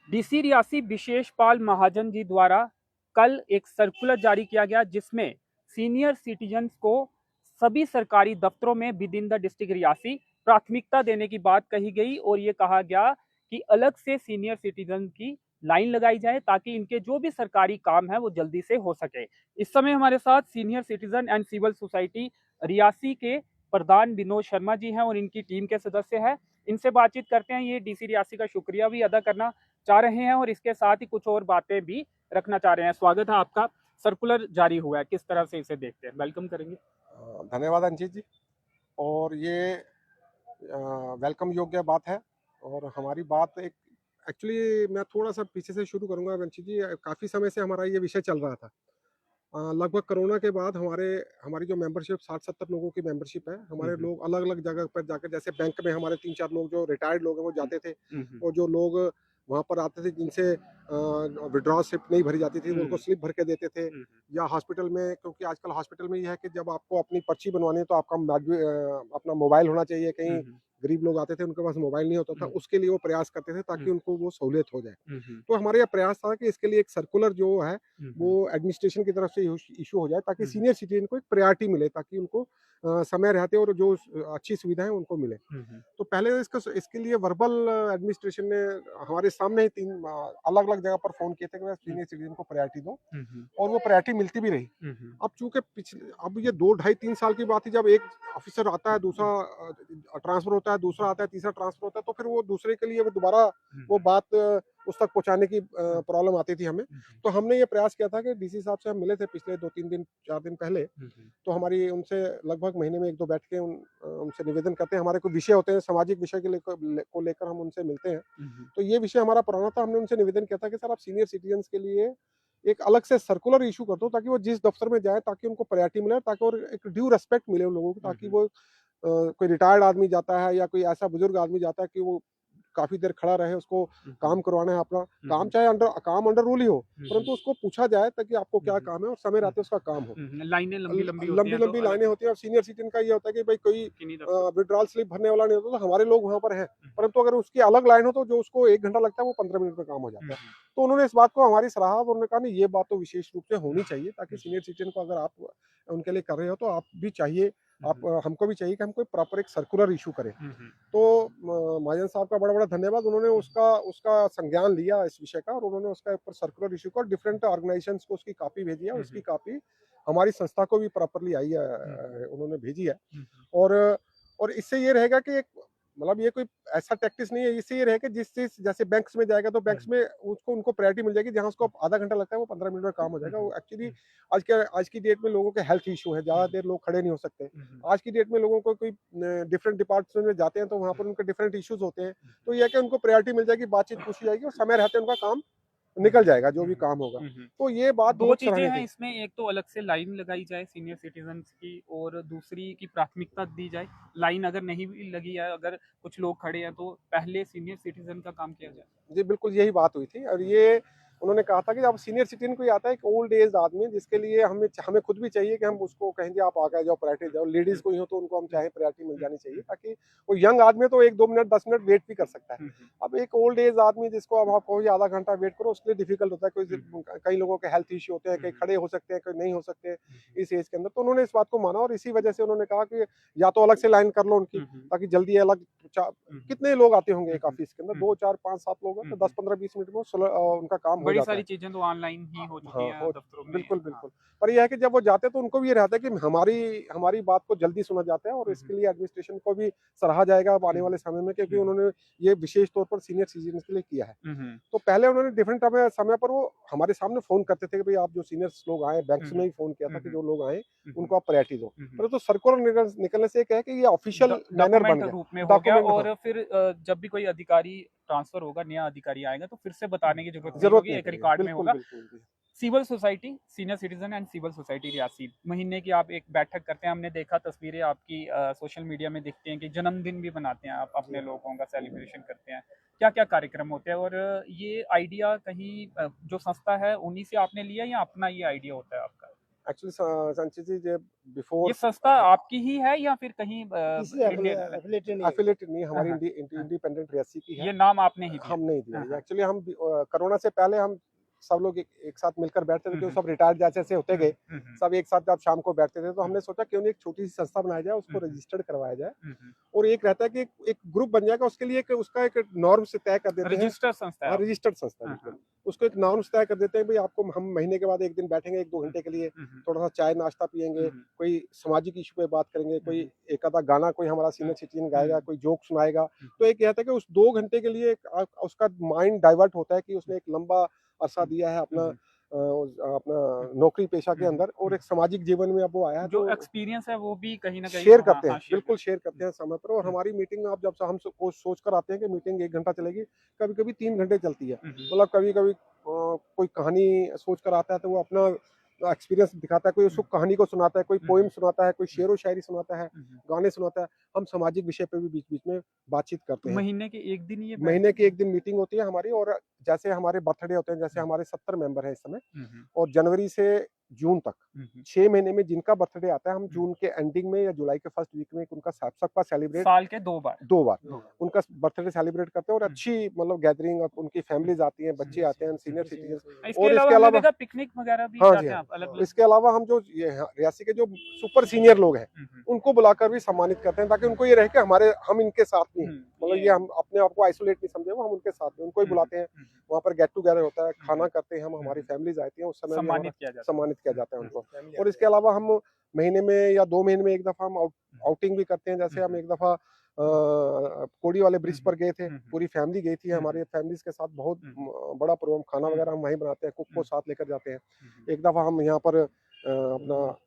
DC Reasi विशेष पाल महाजन जी द्वारा कल एक सर्कुलर जारी किया गया जिसमें सीनियर सिटीजन को सभी सरकारी दफ्तरों में with in the district Reasi प्राथमिकता देने की बात कही गई और ये कहा गया कि अलग से सीनियर सिटीजन की लाइन लगाई जाए ताकि इनके जो भी सरकारी काम है वो जल्दी से हो सके। इस समय हमारे साथ senior citizen and civil society Reasi के प्रधान विनोद शर्मा जी हैं और इनकी टीम के सदस्य हैं। इनसे बातचीत करते हैं। ये डीसी रियासी का शुक्रिया भी अदा करना चाह रहे हैं और इसके साथ ही कुछ और बातें भी रखना चाह रहे हैं। स्वागत है आपका। सर्कुलर जारी हुआ है, किस तरह से इसे देखते हैं, वेलकम करेंगे। धन्यवाद अंशित जी। और ये वेलकम योग्य बात है। और हमारी बात एक एक्चुअली मैं थोड़ा सा पीछे से शुरू करूंगा अंशित जी। काफ़ी समय से हमारा ये विषय चल रहा था। लगभग कोरोना के बाद हमारी जो मेंबरशिप 60-70 लोगों की मेंबरशिप है। हमारे लोग अलग अलग जगह पर जाकर, जैसे बैंक में हमारे 3-4 लोग जो रिटायर्ड लोग हैं वो जाते थे, और जो लोग वहाँ पर आते थे जिनसे विड्रॉ स्लिप नहीं भरी जाती थी वो उनको स्लिप भर के देते थे। या हॉस्पिटल में, क्योंकि आजकल हॉस्पिटल में ये है कि जब आपको अपनी पर्ची बनवानी है तो आपका अपना मोबाइल होना चाहिए। कहीं गरीब लोग आते थे उनके पास मोबाइल नहीं होता था, उसके लिए वो प्रयास करते थे ताकि उनको वो सहूलियत हो जाए। तो हमारा यह प्रयास था कि इसके लिए एक सर्कुलर जो है वो एडमिनिस्ट्रेशन की तरफ से इशू हो जाए ताकि सीनियर सिटीजन को एक प्रायोरिटी मिले, ताकि उनको समय रहते और जो अच्छी सुविधाएं उनको मिले। तो पहले इसके लिए वर्बल एडमिनिस्ट्रेशन ने हमारे सामने ही 3 अलग अलग जगह पर फोन किए थे कि सीनियर सिटीजन को प्रायोरिटी दो, और वो प्रायोरिटी मिलती भी रही। अब चूंकि पिछले अब ये 2 ढाई 3 साल की बात थी, जब एक ऑफिसर आता है, दूसरा ट्रांसफर होता है, दूसरा आता है, तीसरा ट्रांसफर होता है, तो फिर वो दूसरे के लिए वो दोबारा वो बात उस तक पहुंचाने की प्रॉब्लम आती थी हमें। तो हमने ये प्रयास किया था कि डीसी साहब से हम मिले थे पिछले 2-3 दिन 4 दिन पहले। तो हमारी उनसे लगभग महीने में 1-2 बैठ के उनसे निवेदन करते हैं। हमारे कुछ विषय होते हैं सामाजिक विषय को लेकर हम उनसे मिलते हैं। तो ये विषय हमारा पुराना था। हमने उनसे निवेदन किया था कि सर आप सीनियर सिटीजन के लिए एक अलग से सर्कुलर इशू कर दो ताकि वो जिस दफ्तर में जाए ताकि उनको प्रायोरिटी मिले, ताकि और एक ड्यू रेस्पेक्ट मिले उन लोगों को, ताकि वो कोई रिटायर्ड आदमी जाता है या कोई ऐसा बुजुर्ग आदमी जाता है कि वो काफी देर खड़ा रहे, उसको काम करवाना है अपना काम, चाहे काम अंडर रूल ही हो, परंतु उसको पूछा जाए ताकि आपको क्या काम है और समय रहते उसका काम हो। लाइनें लंबी लंबी लंबी लंबी लाइनें होती हैं। और सीनियर सिटीजन का ये होता है कि भाई कोई विड्रॉल स्लिप भरने वाला नहीं होता, तो हमारे लोग वहां पर हैं, परंतु अगर उसकी अलग लाइन हो तो जो उसको 1 घंटा लगता है वो 15 मिनट में काम हो जाता है। तो उन्होंने इस बात को हमारी सराहा और उन्होंने कहा नहीं, ये बात तो विशेष रूप से होनी चाहिए, ताकि सीनियर सिटीजन को अगर आप उनके लिए कर रहे हो तो आप भी चाहिए, आप हमको भी चाहिए कि हम कोई प्रॉपर एक सर्कुलर इशू करें। तो महाजन साहब का बड़ा बड़ा धन्यवाद। उन्होंने उसका उसका संज्ञान लिया इस विषय का, और उन्होंने उसका ऊपर सर्कुलर इशू का डिफरेंट ऑर्गेनाइजेशंस को उसकी कॉपी भेजी है, और उसकी कॉपी हमारी संस्था को भी प्रॉपरली आई है, उन्होंने भेजी है। और और इससे ये रहेगा कि एक मतलब ये कोई ऐसा टैक्टिस नहीं है। इससे ये रहेगा जिस चीज जैसे बैंक्स में जाएगा तो बैंक्स में उसको उनको प्रायोरिटी मिल जाएगी, जहां उसको आधा घंटा लगता है वो 15 मिनट में काम हो जाएगा। वो एक्चुअली आज की डेट में लोगों के हेल्थ इशू है, ज्यादा देर लोग खड़े नहीं हो सकते। आज की डेट में लोगों को कोई डिफरेंट डिपार्टमेंट में जाते हैं तो वहां पर उनके डिफरेंट इश्यूज होते हैं। तो यह कि उनको प्रायोरिटी मिल जाएगी, बातचीत पूछी जाएगी और समय रहते उनका काम निकल जाएगा, जो भी काम होगा। तो ये बात दो बहुत चीजें सराहनीय हैं थी। इसमें, एक तो अलग से लाइन लगाई जाए सीनियर सिटीजन्स की और दूसरी की प्राथमिकता दी जाए। लाइन अगर नहीं भी लगी है, अगर कुछ लोग खड़े हैं तो पहले सीनियर सिटीजन का काम किया जाए। जी, बिल्कुल यही बात हुई थी। और ये उन्होंने कहा था कि अब सीनियर सिटीजन कोई आता है, एक ओल्ड एज आदमी, जिसके लिए हमें हमें खुद भी चाहिए कि हम उसको कहेंगे आप आ गए जाओ, प्रायोरिटी जाओ। लेडीज कोई हो तो उनको हम चाहें प्रायोरिटी मिल जानी चाहिए, ताकि वो यंग आदमी तो 1-2 मिनट 10 मिनट वेट भी कर सकता है। अब एक ओल्ड एज आदमी जिसको अब आप कहो आधा घंटा वेट करो, उसके लिए डिफिकल्ट होता है। कई लोगों के हेल्थ इश्यू होते हैं, कई खड़े हो सकते हैं, कई नहीं हो सकते इस एज के अंदर। तो उन्होंने इस बात को माना, और इसी वजह से उन्होंने कहा कि या तो अलग से लाइन कर लो उनकी, ताकि जल्दी अलग कितने लोग आते होंगे एक ऑफिस के अंदर, 2 4 5 7 लोग हैं, तो 10 15 20 मिनट में उनका काम हो बड़ी जाता है। सारी चीजें तो ऑनलाइन ही हो चुकी हाँ, हैं हो दफ्तरों में। बिल्कुल, हाँ। बिल्कुल। पर ये है कि जब वो जाते हैं तो उनको भी ये रहता है कि हमारी हमारी बात को जल्दी सुना जाता है, और इसके लिए एडमिनिस्ट्रेशन को भी सराहा जाएगा अब आने वाले समय में, क्योंकि उन्होंने ये विशेष तौर पर सीनियर सिटीजन के लिए किया है। तो पहले उन्होंने डिफरेंट समय पर वो हमारे सामने फ़ोन करते थे कि भई आप जो सीनियर्स लोग आए, बैंक्स में ही फ़ोन किया था कि जो लोग आए, उनको आप प्रायोरिटी दो। परंतु सर्कुलर निकलने से क्या है कि ये ऑफिशियल बैनर बन डॉक्यूमेंट गया। रूप में हो गया डॉक्यूमेंट, हाँ, और फिर जब भी कोई अधिकारी ट्रांसफर होगा, नया अधिकारी आएगा तो फिर से बताने की जरूरत नहीं ज़रूरत होगी, नहीं एक पड़ेगी। रिकॉर्ड में बिल्कुल, होगा। बिल्कुल। जी। Civil society senior citizen and civil society Reasi महीने की आप एक बैठक करते हैं। हमने देखा तस्वीरें आपकी सोशल मीडिया में दिखती हैं कि जन्मदिन भी मनाते हैं आप, अपने लोगों का सेलिब्रेशन करते हैं। क्या क्या कार्यक्रम होते हैं और ये आइडिया कहीं जो संस्था है उन्हीं से आपने लिया या अपना ये आइडिया होता है आपका? एक्चुअली संचित जी जे बिफोर ये संस्था आपकी ही है या फिर कहीं एफिलेटेड नहीं, हमारी हाँ, इंडिपेंडेंट रियासी की है। ये नाम आपने ही दिया? हम नहीं दिया हाँ, हाँ। एक्चुअली। हम कोरोना से पहले हम सब लोग एक साथ मिलकर बैठते थे, जो हम्म, सब रिटायर्ड जैसे से होते गए, हम्म, सब एक साथ जब शाम को बैठते थे, तो हमने सोचा क्यों नहीं एक छोटी सी संस्था बनाया जाए, उसको हम्म, रजिस्टर्ड करवाया जाए। हम्म। और एक रहता है कि एक ग्रुप बन जाएगा, उसके लिए उसका एक नॉर्म्स तय कर देते हैं। रजिस्टर संस्था है हाँ, आपकी? रजिस्टर्ड संस्था हाँ, बिल्कुल। हाँ। उसको एक नॉर्म्स तय कर देते हैं, भाई आपको हम महीने के बाद एक दिन बैठेंगे 1-2 घंटे के लिए, हम्म, थोड़ा सा चाय नाश्ता पियेंगे, हम्म, कोई सामाजिक इशू पे बात करेंगे, कोई एक आधा गाना कोई हमारा सीनियर सिटीजन गाएगा, कोई जोक सुनाएगा। तो एक कहता है कि उस 2 घंटे के लिए उसका माइंड डाइवर्ट होता है कि उसने एक लंबा अरसा दिया है अपना अपना नौकरी पेशा के अंदर, और एक सामाजिक जीवन में अब वो आया है, जो तो एक्सपीरियंस है वो भी कहीं ना कहीं शेयर हाँ, करते हैं, हाँ, शेयर बिल्कुल शेयर करते हैं समय पर। और हमारी मीटिंग में आप जब से हम सोच कर आते हैं कि मीटिंग 1 घंटा चलेगी, कभी-कभी 3 घंटे चलती है। मतलब कभी-कभी कोई कहानी सोच कर आता है, तो वो अपना एक्सपीरियंस दिखाता है, कोई उसको कहानी को सुनाता है, कोई पोएम सुनाता है, कोई शेरो शायरी सुनाता है, गाने सुनाता है। हम सामाजिक विषय पे भी बीच-बीच में बातचीत करते हैं। महीने के एक दिन ये महीने की 1 दिन मीटिंग होती है हमारी। और जैसे हमारे बर्थडे होते हैं, जैसे हमारे 70 मेंबर हैं इस समय, और जनवरी से जून तक 6 महीने में जिनका बर्थडे आता है, हम जून के एंडिंग में या जुलाई के फर्स्ट वीक में उनका सबका सेलिब्रेट साल के 2 बार 2 बार उनका बर्थडे सेलिब्रेट करते हैं। और अच्छी मतलब गैदरिंग, उनकी फैमिलीज आती हैं, बच्चे आते हैं, सीनियर सिटीजन। इसके और इसके अलावा हमने अलावा देखा पिकनिक वगैरह भी हाँ जाते जी, हैं हाँ। आप अलग-अलग। इसके अलावा हम जो ये रियासी के जो सुपर सीनियर लोग हैं, उनको बुलाकर भी सम्मानित करते हैं, ताकि उनको ये रहे कि हम इनके साथ भी हैं। मतलब ये हम अपने आप को आइसोलेट नहीं समझे, वो हम उनके साथ में, उनको ही बुलाते हैं। वहाँ पर गेट टुगेदर होता है, खाना करते हैं हम, हमारी फैमिलीज आती हैं, उस समय भी हमारा सम्मानित किया जाता है उनको। और इसके अलावा हम महीने में या 2 महीने में एक दफा हम आउटिंग भी करते हैं। जैसे हम एक दफा कोड़ी वाले ब्रिज पर गए थे, पूरी फैमिली गई थी, हमारी फैमिलीज के साथ बहुत बड़ा प्रोग्राम, खाना वगैरह हम वहीं बनाते हैं, कुक को साथ लेकर जाते हैं। एक दफा हम यहाँ पर अपना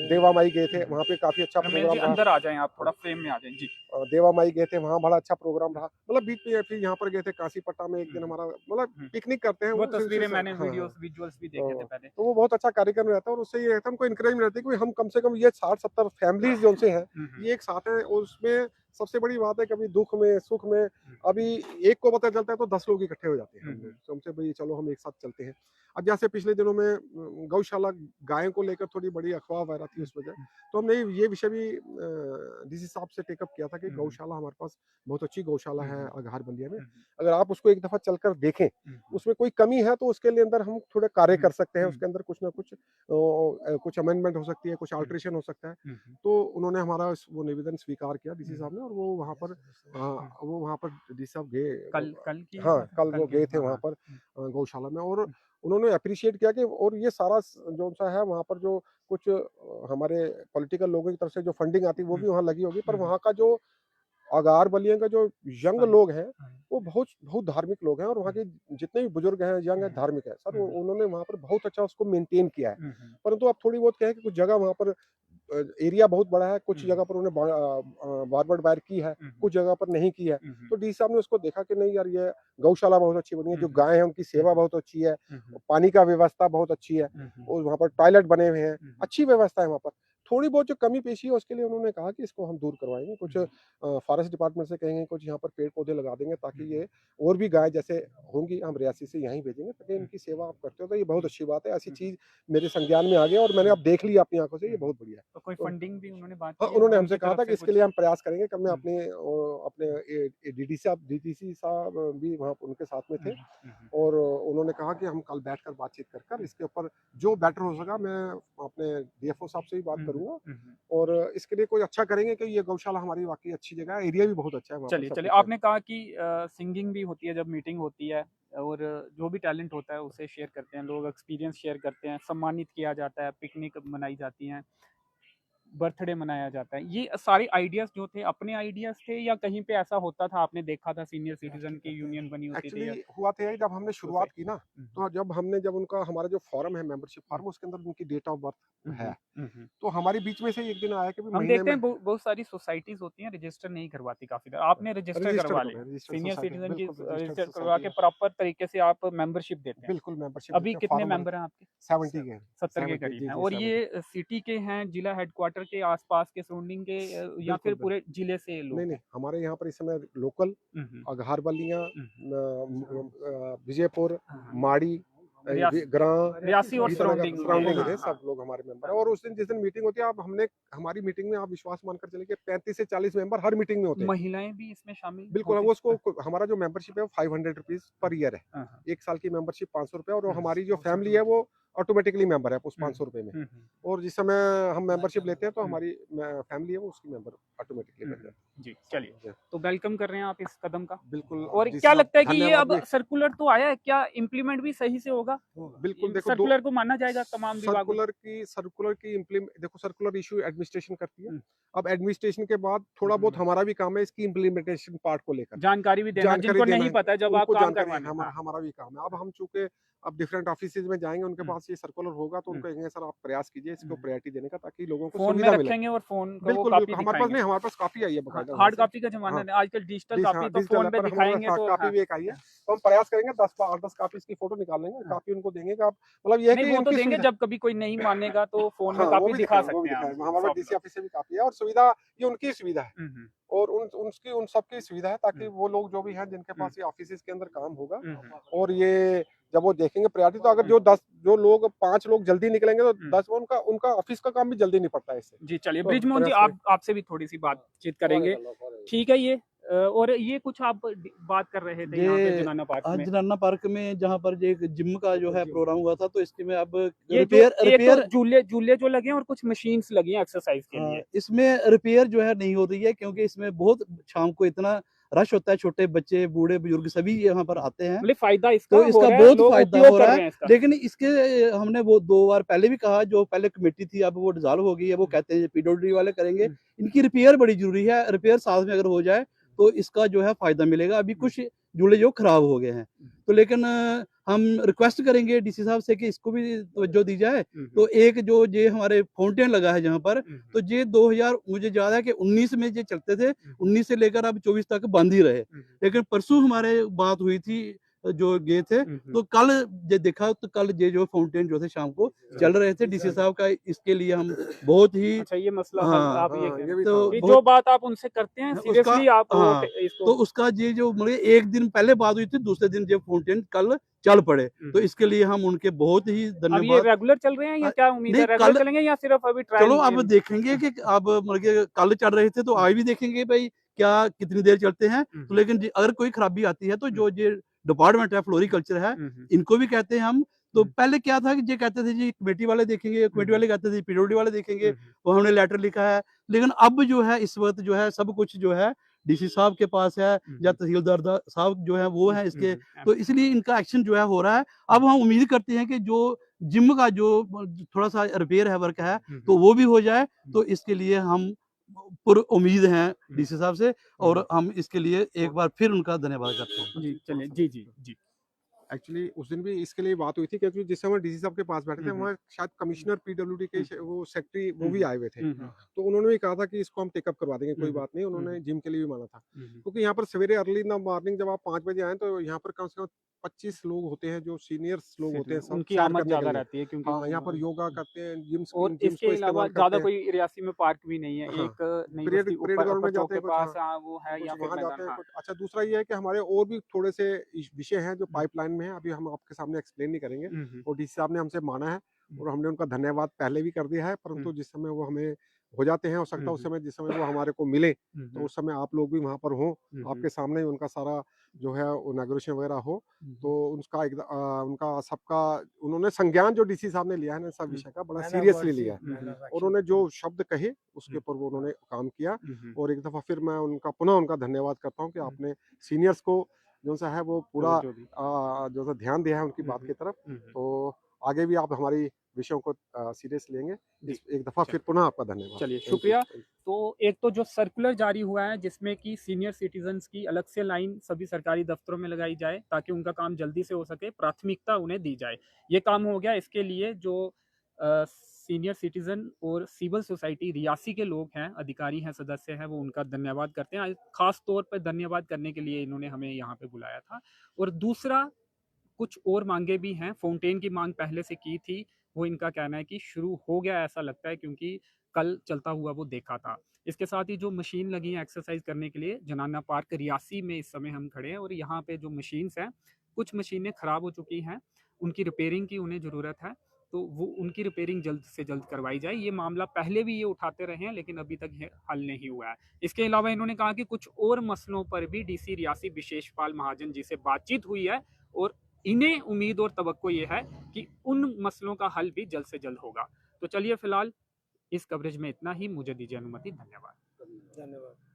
देवा माई गए थे, वहाँ पे काफी अच्छा रमेश जी प्रोग्राम रहा। अंदर आ जाएं, आप थोड़ा फ्रेम में आ जाएं जी। देवा माई गए थे, वहाँ बड़ा अच्छा प्रोग्राम रहा। मतलब बीच में फिर यहाँ पर गए थे काशीपट्टा में, एक दिन हमारा मतलब पिकनिक करते हैं वो वो तस्वीरें मैंने हाँ, वीडियोस विजुअल्स भी देखे थे पहले। तो वो बहुत अच्छा कार्यक्रम रहता है। और उससे ये रहता है, हमको इंकरेज रहती है कि हम कम से कम ये 60-70 फैमिलीज जो से हैं, ये एक साथ हैं। और उसमें सबसे बड़ी बात है, कभी दुख में सुख में, अभी एक को पता चलता है तो 10 लोग इकट्ठे हो जाते हैं। हम लोग हमसे भाई चलो हम एक साथ चलते हैं। अब जैसे पिछले दिनों में गौशाला गायों को लेकर थोड़ी बड़ी अफवाह वगैरह थी उस वजह, तो हमने ये विषय भी डीसी साहब से टेकअप किया था कि गौशाला हमारे पास बहुत अच्छी गौशाला है अघार बलिया में। अगर आप उसको एक दफा चलकर देखें, उसमें कोई कमी है तो उसके लिए अंदर हम थोड़े कार्य कर सकते हैं, उसके अंदर कुछ ना कुछ अमेंडमेंट हो सकती है, कुछ अल्ट्रेशन हो सकता है। तो उन्होंने हमारा वो निवेदन स्वीकार किया डीसी साहब ने, और वो वहाँ पर डीसी साहब गए कल की हाँ, कल वो गए थे हाँ, वहाँ पर गौशाला में। और उन्होंने अप्रिशिएट किया कि और ये सारा जो सा है वहाँ पर जो कुछ हमारे पॉलिटिकल लोगों की तरफ से जो फंडिंग आती है वो भी वहाँ लगी होगी, पर वहाँ का जो अगार बलिया का जो यंग लोग हैं, वो बहुत बहुत धार्मिक लोग हैं। और वहाँ के जितने भी बुजुर्ग हैं, यंग है, धार्मिक है सर, उन्होंने वहाँ पर बहुत अच्छा उसको मेंटेन किया है। परंतु अब थोड़ी बहुत क्या है कि कुछ जगह वहाँ पर एरिया बहुत बड़ा है, कुछ जगह पर उन्होंने बारबर्ड वायर की है, कुछ जगह पर नहीं की है। तो डी साहब ने उसको देखा कि नहीं यार, ये गौशाला बहुत अच्छी बनी है, जो गाय है उनकी सेवा बहुत अच्छी है, पानी का व्यवस्था बहुत अच्छी है, और वहाँ पर टॉयलेट बने हुए हैं, अच्छी व्यवस्था है वहाँ पर। थोड़ी बहुत जो कमी पेशी है उसके लिए उन्होंने कहा कि इसको हम दूर करवाएंगे, कुछ फॉरेस्ट डिपार्टमेंट से कहेंगे, कुछ यहाँ पर पेड़ पौधे लगा देंगे, ताकि ये और भी गाय जैसे होंगी हम रियासी से यहीं भेजेंगे, ताकि इनकी सेवा आप करते हो। तो ये बहुत अच्छी बात है, ऐसी चीज मेरे संज्ञान में आ गया और मैंने अब देख लिया अपनी आंखों से, ये बहुत बढ़िया है। तो कोई फंडिंग भी उन्होंने बात हाँ, की उन्होंने है हमसे उनकी कहा तरफ था से कि इसके कुछ? लिए हम प्रयास करेंगे कि मैं अपने डीडीसी साहब भी वहाँ उनके साथ में थे, और उन्होंने कहा कि हम कल बैठकर बातचीत कर इसके ऊपर जो बेटर हो सका, मैं अपने डीएफओ साहब से भी बात करूंगा, और इसके लिए कोई अच्छा करेंगे कि ये गौशाला हमारी वाकई अच्छी जगह है, एरिया भी बहुत अच्छा है वहाँ पर, चलिए सब चलिए, कुछ है। आपने कहा कि सिंगिंग भी होती है जब मीटिंग होती है, और जो भी टैलेंट होता है उसे शेयर करते हैं लोग, एक्सपीरियंस शेयर करते हैं, सम्मानित किया जाता है, पिकनिक मनाई जाती हैं, बर्थडे मनाया जाता है। ये सारे आइडियाज जो थे अपने आइडियाज थे या कहीं पे ऐसा होता था, आपने देखा था सीनियर सिटीजन की यूनियन बनी होती थी? एक्चुअली हुआ था, जब हमने शुरुआत की ना, तो जब उनका हमारा जो फॉर्म है, मेंबरशिप फॉर्म, उसके अंदर उनकी डेट ऑफ बर्थ है, तो हमारे बीच में से एक दिन आया कि हम महीने देखते में हैं बहुत सारी सोसाइटीज होती हैं रजिस्टर नहीं करवाती, काफी सारी आपने रजिस्टर करवा ली, रजिस्टर्ड सीनियर सोसाइटी, सिटीजन की बिल्कुल रजिस्टर्ड रजिस्टर करवा सोसाइटी के है, प्रॉपर तरीके से आप मेंबरशिप देते हैं। बिल्कुल मेंबरशिप अभी देते हैं, कितने फॉर्म मेंबर हैं आपके? 70 के हैं, 70 के 70 करीब जी हैं, जी और 70। ये सिटी के हैं, जिला हेडक्वार्टर के आसपास के सराउंडिंग के या फिर बिल्कुल पूरे जिले से लोग नहीं हैं? हमारे यहाँ पर इस समय लोकल हम्म, अघार बलिया, हम्म, विजयपुर, हाँ, माड़ी, रियासी और सराउंडिंग सराउंडिंग में। थे, हाँ, सब लोग हमारे मेंबर है। और उस दिन जिस दिन मीटिंग होती है, आप हमने हमारी मीटिंग में आप विश्वास मानकर चलिए कि 35 से 40 मेंबर हर मीटिंग में होते हैं। महिलाएं भी इसमें शामिल बिल्कुल, होती वो उसको हमारा जो मेंबरशिप है वो 500 रुपीज पर ईयर है। हाँ, हाँ। 1 साल की मेंबरशिप 500 रुपए, और हम्म, हमारी जो फैमिली है वो ऑटोमेटिकली मेंबर है उस हम्म, 500 रुपए में। हम्म, और जिस समय हम मेंबरशिप लेते हैं तो हम्म, हमारी फैमिली है वो उसकी मेंबर ऑटोमेटिकली बन जाती जी चलिए, है। तो वेलकम कर रहे हैं आप इस कदम का। बिल्कुल, और जिस क्या हिसाब लगता है कि ये धन्यवाद अब भी। सर्कुलर तो आया है, क्या इम्प्लीमेंट भी सही से होगा? बिल्कुल, देखो सर्कुलर को माना जाएगा तमाम विभागों में? सर्कुलर की देखो, सर्कुलर इशू एडमिनिस्ट्रेशन करती है। हम्म, अब एडमिनिस्ट्रेशन के बाद थोड़ा बहुत हमारा भी काम है इसकी इम्प्लीमेंटेशन पार्ट को लेकर जानकारी भी देना जानकारी जिनको देना नहीं है, पता है जब आप उनको काम जानकारी करवाने। हाँ। हमारा भी काम है। अब हम चूंकि अब डिफरेंट ऑफिसेज में जाएंगे, उनके हम्म, पास ये सर्कुलर होगा तो उनको कहेंगे सर आप प्रयास कीजिए इसको हम्म। प्रायोरिटी देने का, ताकि लोगों को फोन में सुविधा मिले। रखेंगे और फोन का वो बिल्कुल कॉपी बिल्कुल, हमारे पास दिखाएंगे। नहीं, हमारे पास काफी आई है बकायदा वहाँ हार्ड से। कॉपी का जमाना हाँ, नहीं, आजकल डिजिटल कॉपी तो डिजिटल फोन है, पे पर हमारे दिखाएंगे पास तो। कापी हाँ। भी एक आई है। तो हम प्रयास करेंगे 10 कापी इसकी फोटो निकाल लेंगे, कापी उनको देंगे कि आप मतलब ये है नहीं, कि वो तो इनकी देंगे सुविधा। जब कभी कोई नहीं मानेगा तो फोन में हाँ, कापी दिखा वो भी सकते हैं हम दिखाएंगे, हमारे पास सॉफ्ट डीसी कॉपी। ऑफिस से भी कापी है। और सुविधा ये उनकी सुविधा है, हम्म, और उन सबकी सुविधा है, ताकि हम्म, वो लोग जो भी हैं जिनके हम्म, पास ये ऑफिस के अंदर काम होगा, हम्म, और ये जब वो देखेंगे प्रायोरिटी, तो अगर जो लोग 5 लोग जल्दी निकलेंगे तो 10 उनका उनका ऑफिस का काम भी जल्दी निपटता है इससे। जी चलिए, तो ब्रिजमोहन जी प्रयास करें। आपसे भी थोड़ी सी बातचीत करेंगे। ठीक है, ये और ये कुछ आप बात कर रहे थे जे यहाँ पे जनाना पार्क आज में। जनाना पार्क में जहाँ पर जो एक जिम का जो है प्रोग्राम हुआ था, तो इसके में अब ये जो एक तो झूले झूले जो लगे हैं और कुछ मशीन्स लगी हैं एक्सरसाइज के लिए। इसमें रिपेयर जो है नहीं हो रही है, क्योंकि इसमें बहुत शाम को इतना रश होता है, छोटे बच्चे बूढ़े बुजुर्ग सभी यहाँ पर आते हैं, मतलब फायदा इसका तो हो इसका रहा है, बहुत लोग फायदा उपयोग हो कर रहा रहे हैं है। इसका। लेकिन इसके हमने वो 2 बार पहले भी कहा, जो पहले कमेटी थी अब वो डिसॉल्व हो गई है, वो कहते हैं पीडब्ल्यूडी वाले करेंगे। इनकी रिपेयर बड़ी जरूरी है, रिपेयर साथ में अगर हो जाए तो इसका जो है फायदा मिलेगा। अभी कुछ झूले जो खराब हो गए हैं, तो लेकिन हम रिक्वेस्ट करेंगे डीसी साहब से कि इसको भी तवज्जो दी जाए। तो एक जो ये हमारे फाउंटेन लगा है जहाँ पर, तो ये 2000 मुझे याद है कि 19 में ये चलते थे, 19 से लेकर अब 24 तक बंद ही रहे। लेकिन परसों हमारे बात हुई थी, जो गए थे, तो कल ये देखा तो कल ये जो फाउंटेन जो थे शाम को चल रहे थे। डीसी साहब का इसके लिए हम बहुत ही अच्छा, ये मसला हल हाँ, आप ये हाँ, कह ये रहे भी हैं। तो कि बहुत जो बात आप उनसे करते हैं उसका सीरियसली आप वो हाँ, इसको। तो उसका ये जो मतलब एक दिन पहले बात हुई थी, दूसरे दिन ये फाउंटेन कल चल पड़े, तो इसके लिए हम उनके बहुत ही अब ये धन्यवाद। रेगुलर चल रहे हैं या क्या उम्मीद है नहीं, रेगुलर कल चलेंगे या सिर्फ अभी ट्रायल? चलो अब देखेंगे कि अब मतलब कि कल चल रहे थे तो आज भी देखेंगे भाई क्या कितनी देर चलते हैं। तो लेकिन अगर कोई खराबी आती है तो जो ये डिपार्टमेंट है फ्लोरिकल्चर है, इनको भी कहते हैं हम। तो पहले क्या था कि ये कहते थे जी कमेटी वाले देखेंगे, कमेटी वाले कहते थे पीडब्ल्यूडी वाले देखेंगे, वो हमने लेटर लिखा है। लेकिन अब जो है इस वक्त जो है सब कुछ जो है डीसी साहब के पास है, या तहसीलदार साहब जो है वो है इसके, तो इसलिए इनका एक्शन जो है हो रहा है। अब हम उम्मीद करते हैं कि जो जिम का जो थोड़ा सा रिपेयर है वर्क है, तो वो भी हो जाए। तो इसके लिए हम पूरी उम्मीद हैं डीसी साहब से, और हम इसके लिए एक बार फिर उनका धन्यवाद करते हैं। जी चलिए, जी जी जी। एक्चुअली उस दिन भी इसके लिए बात हुई थी, क्योंकि जिस समय डीसी साहब के पास बैठे थे वहाँ शायद कमिश्नर पीडब्ल्यूडी के वो सेक्रेटरी वो भी आए हुए थे। तो उन्होंने भी कहा था कि इसको हम टेकअप करवा देंगे, कोई बात नहीं। उन्होंने जिम के लिए भी माना था, क्योंकि यहाँ पर सवेरे अर्ली इन द मॉर्निंग जब आप 5 बजे आए तो यहाँ पर कम से कम 25 लोग होते हैं, जो सीनियर्स लोग होते हैं, सब उनकी सैर आमद करने ज्यादा के लिए। रहती है क्योंकि हाँ, यहाँ पर योगा करते हैं, और जिम्स इसके को अलावा इस्तेमाल ज्यादा करते हैं। कोई रियासी में पार्क भी नहीं है। हाँ, एक नई परेड बस्ती परेड ऊपर ग्राउंड में अपर चौक जाते के हैं कुछ। पास, हाँ, हाँ वो है, कुछ या फिर वहाँ जाते मैदान। हैं हाँ। कुछ। अच्छा, दूसरा ये है कि हमारे और भी थोड़े से विषय हैं जो पाइपलाइन में है, अभी हम आपके सामने एक्सप्लेन नहीं करेंगे। और डीसी साहब ने हमसे माना है और हमने उनका धन्यवाद पहले भी कर दिया है, परंतु जिस समय वो हमें हो जाते हैं, हो सकता है उस समय जिस समय वो हमारे को मिले तो उस समय आप लोग भी वहाँ पर हों, आपके सामने ही उनका सारा जो है इनॉग्रेशन वगैरह हो। तो उनका सबका उन्होंने संज्ञान जो डीसी साहब ने लिया है ना, सब विषय का बड़ा सीरियसली लिया है। और उन्होंने जो शब्द कहे उसके ऊपर वो उन्होंने काम किया। और एक दफा फिर मैं पुनः उनका धन्यवाद करता हूँ कि आपने सीनियर्स को जो सा है वो पूरा जो सा ध्यान दिया है उनकी बात की तरफ। तो आगे भी आप हमारी विषयों को सीरियस लेंगे। एक दफा फिर पुनः आपका धन्यवाद। चलिए, शुक्रिया। तो एक तो जो सर्कुलर जारी हुआ है जिसमें कि सीनियर सिटीजन्स की अलग से लाइन सभी सरकारी दफ्तरों में लगाई जाए ताकि उनका काम जल्दी से हो सके, प्राथमिकता उन्हें दी जाए, ये काम हो गया। इसके लिए जो सीनियर सिटीजन और सिविल सोसाइटी रियासी के लोग हैं, अधिकारी हैं, सदस्य हैं, वो उनका धन्यवाद करते हैं। आज खास तौर पर धन्यवाद करने के लिए इन्होंने हमें यहाँ पे बुलाया था। और दूसरा, कुछ और मांगे भी हैं। फाउंटेन की मांग पहले से की थी, वो इनका कहना है कि शुरू हो गया ऐसा लगता है, क्योंकि कल चलता हुआ वो देखा था। इसके साथ ही जो मशीन लगी है एक्सरसाइज करने के लिए, जनाना पार्क रियासी में इस समय हम खड़े हैं और यहाँ पे जो मशीन्स हैं, कुछ मशीनें खराब हो चुकी हैं उनकी रिपेयरिंग की उन्हें ज़रूरत है, तो वो उनकी रिपेयरिंग जल्द से जल्द करवाई जाए। ये मामला पहले भी ये उठाते रहे हैं, लेकिन अभी तक ये हल नहीं हुआ है। इसके अलावा इन्होंने कहा कि कुछ और मसलों पर भी डीसी रियासी विशेषपाल महाजन जी से बातचीत हुई है और इन्हें उम्मीद और तवक्को ये है कि उन मसलों का हल भी जल्द से जल्द होगा। तो चलिए फिलहाल इस कवरेज में इतना ही, मुझे दीजिए अनुमति। धन्यवाद। धन्यवाद।